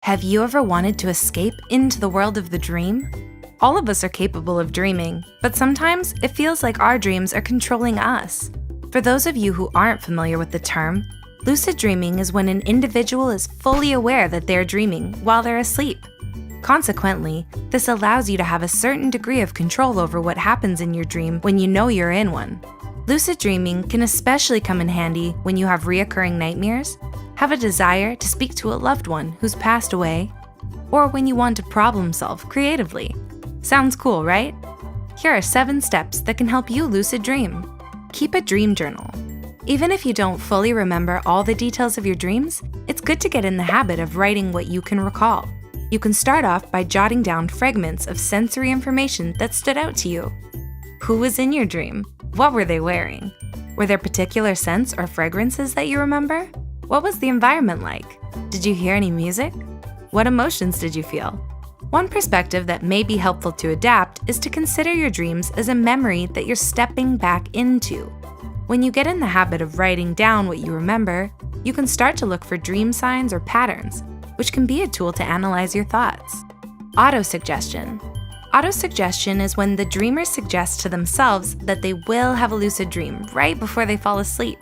Have you ever wanted to escape into the world of the dream? All of us are capable of dreaming, but sometimes it feels like our dreams are controlling us. For those of you who aren't familiar with the term, lucid dreaming is when an individual is fully aware that they're dreaming while they're asleep. Consequently, this allows you to have a certain degree of control over what happens in your dream when you know you're in one. Lucid dreaming can especially come in handy when you have reoccurring nightmares, have a desire to speak to a loved one who's passed away, or when you want to problem solve creatively. Sounds cool, right? Here are 7 steps that can help you lucid dream. Keep a dream journal. Even if you don't fully remember all the details of your dreams, it's good to get in the habit of writing what you can recall. You can start off by jotting down fragments of sensory information that stood out to you. Who was in your dream? What were they wearing? Were there particular scents or fragrances that you remember? What was the environment like? Did you hear any music? What emotions did you feel? One perspective that may be helpful to adapt is to consider your dreams as a memory that you're stepping back into. When you get in the habit of writing down what you remember, you can start to look for dream signs or patterns, which can be a tool to analyze your thoughts. Autosuggestion. Autosuggestion is when the dreamer suggests to themselves that they will have a lucid dream right before they fall asleep.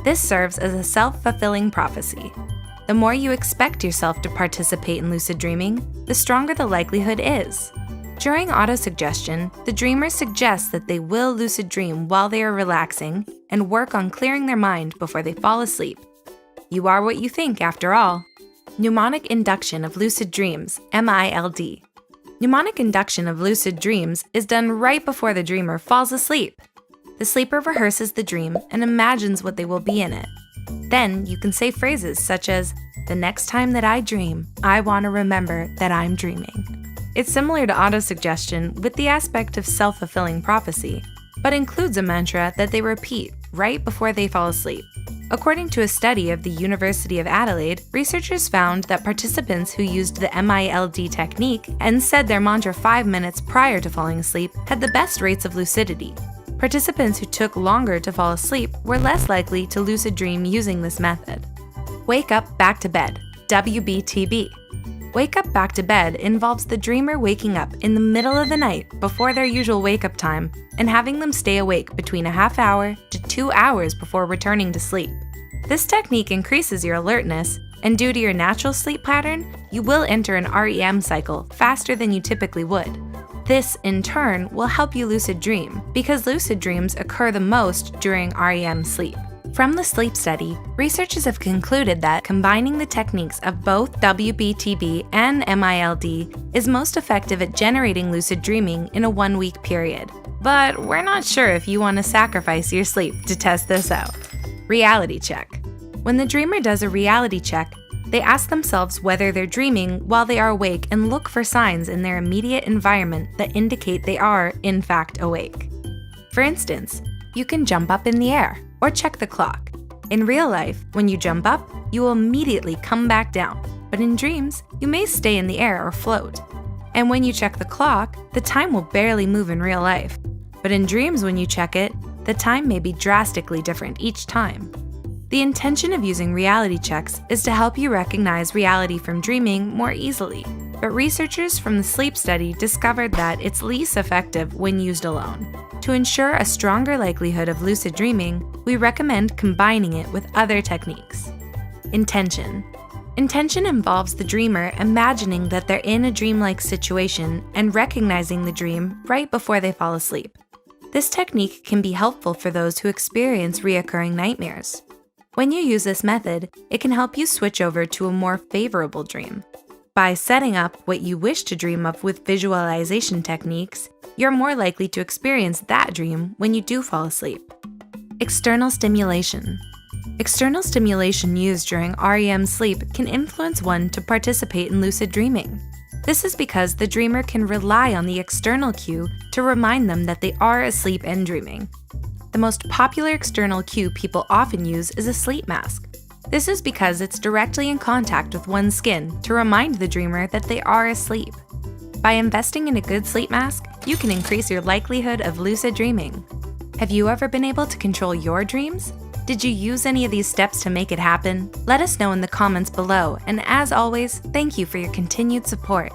This serves as a self-fulfilling prophecy. The more you expect yourself to participate in lucid dreaming, the stronger the likelihood is. During autosuggestion, the dreamer suggests that they will lucid dream while they are relaxing and work on clearing their mind before they fall asleep. You are what you think, after all. Mnemonic induction of lucid dreams, MILD. Mnemonic induction of lucid dreams is done right before the dreamer falls asleep. The sleeper rehearses the dream and imagines what they will be in it. Then you can say phrases such as, "The next time that I dream, I want to remember that I'm dreaming." It's similar to autosuggestion with the aspect of self-fulfilling prophecy, but includes a mantra that they repeat right before they fall asleep. According to a study of the University of Adelaide, researchers found that participants who used the MILD technique and said their mantra 5 minutes prior to falling asleep had the best rates of lucidity. Participants who took longer to fall asleep were less likely to lucid dream using this method. Wake up back to bed, WBTB. Wake up back to bed involves the dreamer waking up in the middle of the night before their usual wake-up time and having them stay awake between a half hour to 2 hours before returning to sleep. This technique increases your alertness, and due to your natural sleep pattern, you will enter an REM cycle faster than you typically would. This, in turn, will help you lucid dream, because lucid dreams occur the most during REM sleep. From the sleep study, researchers have concluded that combining the techniques of both WBTB and MILD is most effective at generating lucid dreaming in a 1-week period. But we're not sure if you want to sacrifice your sleep to test this out. Reality check. When the dreamer does a reality check, they ask themselves whether they're dreaming while they are awake and look for signs in their immediate environment that indicate they are, in fact, awake. For instance, you can jump up in the air or check the clock. In real life, when you jump up, you will immediately come back down, but in dreams, you may stay in the air or float. And when you check the clock, the time will barely move in real life. But in dreams, when you check it, the time may be drastically different each time. The intention of using reality checks is to help you recognize reality from dreaming more easily, but researchers from the sleep study discovered that it's least effective when used alone. To ensure a stronger likelihood of lucid dreaming, we recommend combining it with other techniques. Intention. Intention involves the dreamer imagining that they're in a dreamlike situation and recognizing the dream right before they fall asleep. This technique can be helpful for those who experience reoccurring nightmares. When you use this method, it can help you switch over to a more favorable dream. By setting up what you wish to dream of with visualization techniques, you're more likely to experience that dream when you do fall asleep. External stimulation. External stimulation used during REM sleep can influence one to participate in lucid dreaming. This is because the dreamer can rely on the external cue to remind them that they are asleep and dreaming. The most popular external cue people often use is a sleep mask. This is because it's directly in contact with one's skin to remind the dreamer that they are asleep. By investing in a good sleep mask, you can increase your likelihood of lucid dreaming. Have you ever been able to control your dreams? Did you use any of these steps to make it happen? Let us know in the comments below, and as always, thank you for your continued support.